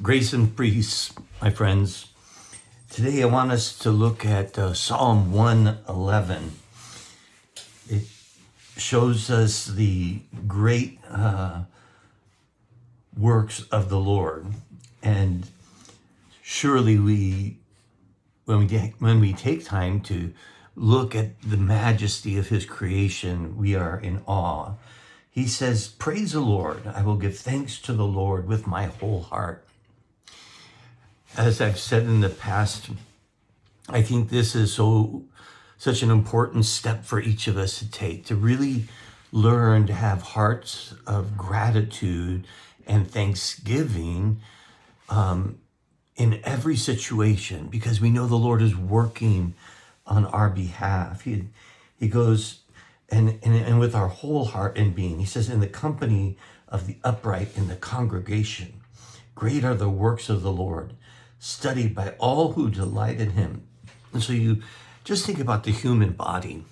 Grace and peace, my friends. Today I want us to look at Psalm 111. It shows us the great works of the Lord. And surely when we take time to look at the majesty of his creation, we are in awe. He says, "Praise the Lord. I will give thanks to the Lord with my whole heart." As I've said in the past, I think this is such an important step for each of us to take, to really learn to have hearts of gratitude and thanksgiving in every situation, because we know the Lord is working on our behalf. He goes and with our whole heart and being. He says, "In the company of the upright in the congregation, great are the works of the Lord, studied by all who delight in him." And so you just think about the human body,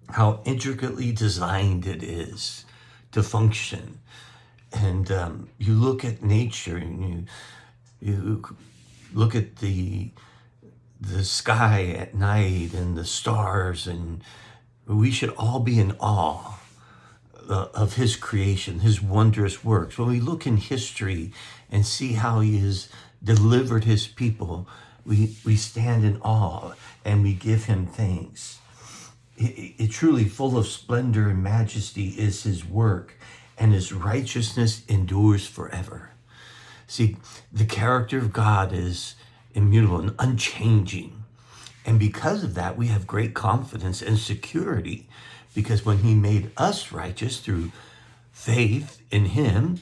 how intricately designed it is to function. And you look at nature and you look at the sky at night and the stars, and we should all be in awe of his creation, his wondrous works. When we look in history and see how he has delivered his people, we stand in awe and we give him thanks. It truly full of splendor and majesty is his work, and his righteousness endures forever. See, the character of God is immutable and unchanging. And because of that, we have great confidence and security, because when he made us righteous through faith in him,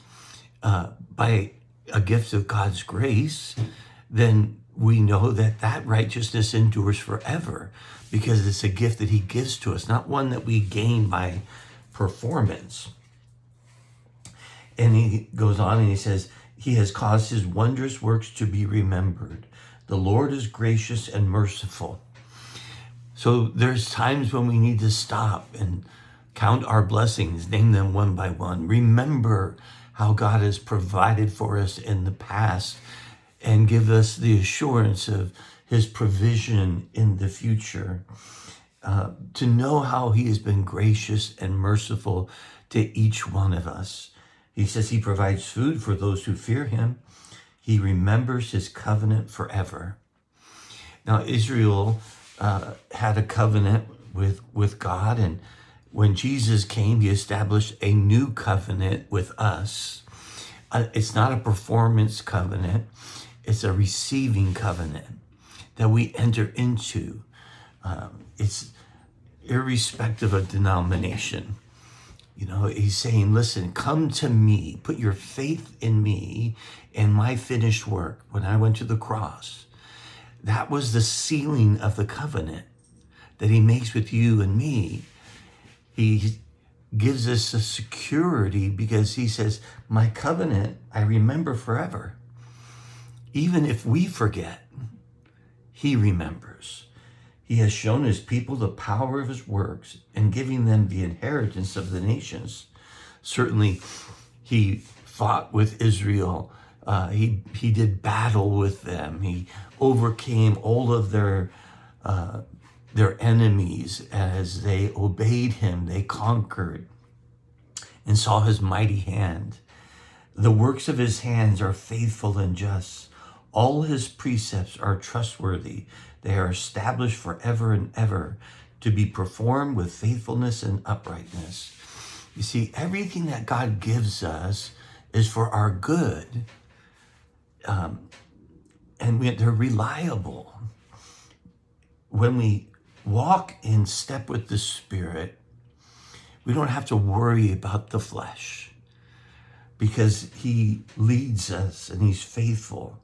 by a gift of God's grace, then we know that that righteousness endures forever, because it's a gift that he gives to us, not one that we gain by performance. And he goes on and he says, "He has caused his wondrous works to be remembered. The Lord is gracious and merciful." So there's times when we need to stop and count our blessings, name them one by one. Remember how God has provided for us in the past, and give us the assurance of his provision in the future. To know how he has been gracious and merciful to each one of us. He says he provides food for those who fear him. He remembers his covenant forever. Now, Israel had a covenant with God, and when Jesus came, he established a new covenant with us. It's not a performance covenant. It's a receiving covenant that we enter into. It's irrespective of denomination. He's saying, listen, come to me, put your faith in me and my finished work when I went to the cross. That was the sealing of the covenant that he makes with you and me. He gives us a security because he says, my covenant, I remember forever. Even if we forget, he remembers. He has shown his people the power of his works and giving them the inheritance of the nations. Certainly, he fought with Israel. He did battle with them. He overcame all of their enemies as they obeyed him. They conquered and saw his mighty hand. The works of his hands are faithful and just. All his precepts are trustworthy. They are established forever and ever, to be performed with faithfulness and uprightness. You see, everything that God gives us is for our good. They're reliable. When we walk in step with the Spirit, we don't have to worry about the flesh, because he leads us and he's faithful.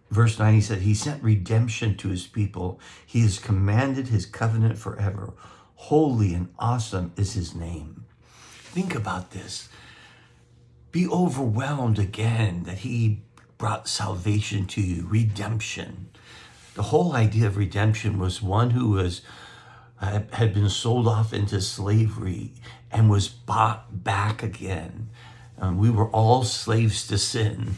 Verse 9, he said, he sent redemption to his people. He has commanded his covenant forever. Holy and awesome is his name. Think about this. Be overwhelmed again that he brought salvation to you, redemption. The whole idea of redemption was one who had been sold off into slavery and was bought back again. We were all slaves to sin,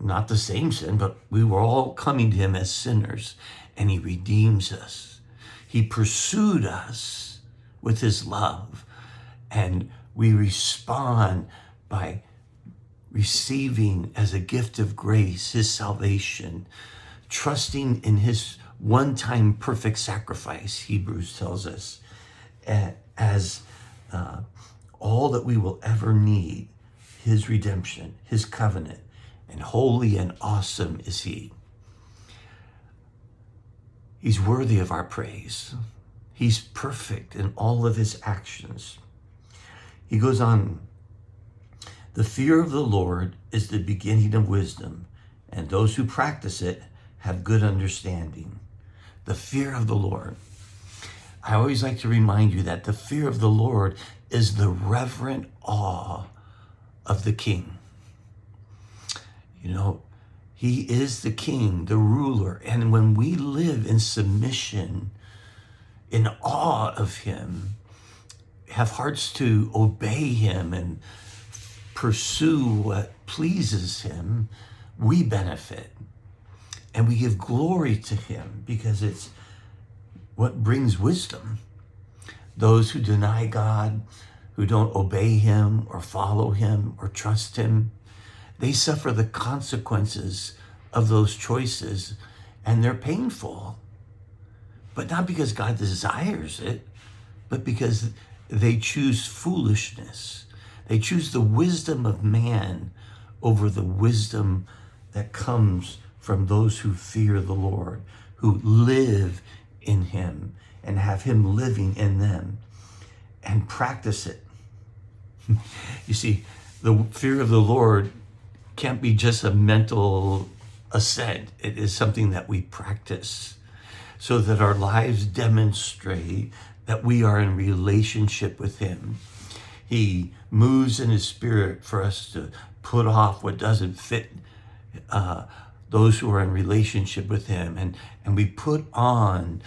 not the same sin, but we were all coming to him as sinners, and he redeems us. He pursued us with his love, and we respond by receiving as a gift of grace his salvation, trusting in his one-time perfect sacrifice, Hebrews tells us, as all that we will ever need, his redemption, his covenant, and holy and awesome is he. He's worthy of our praise. He's perfect in all of his actions. He goes on, the fear of the Lord is the beginning of wisdom, and those who practice it have good understanding. The fear of the Lord. I always like to remind you that the fear of the Lord is the reverent awe of the King. You know, he is the King, the ruler. And when we live in submission, in awe of him, have hearts to obey him and pursue what pleases him, we benefit. And we give glory to him because it's what brings wisdom. Those who deny God, who don't obey him or follow him or trust him, they suffer the consequences of those choices, and they're painful. But not because God desires it, but because they choose foolishness. They choose the wisdom of man over the wisdom that comes from those who fear the Lord, who live in him and have him living in them and practice it. You see, the fear of the Lord can't be just a mental assent. It is something that we practice so that our lives demonstrate that we are in relationship with him. He moves in his spirit for us to put off what doesn't fit those who are in relationship with him, and we put on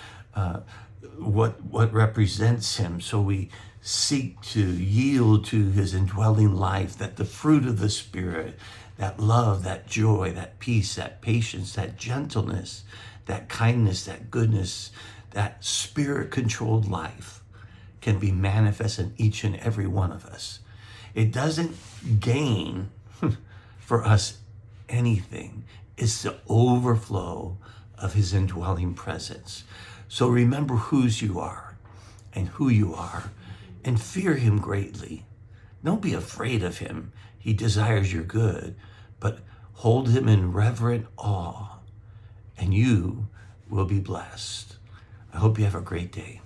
what represents him. So we seek to yield to his indwelling life, that the fruit of the Spirit, that love, that joy, that peace, that patience, that gentleness, that kindness, that goodness, that spirit-controlled life can be manifest in each and every one of us. It doesn't gain for us anything. It's the overflow of his indwelling presence. So remember whose you are and who you are, and fear him greatly. Don't be afraid of him. He desires your good, but hold him in reverent awe, and you will be blessed. I hope you have a great day.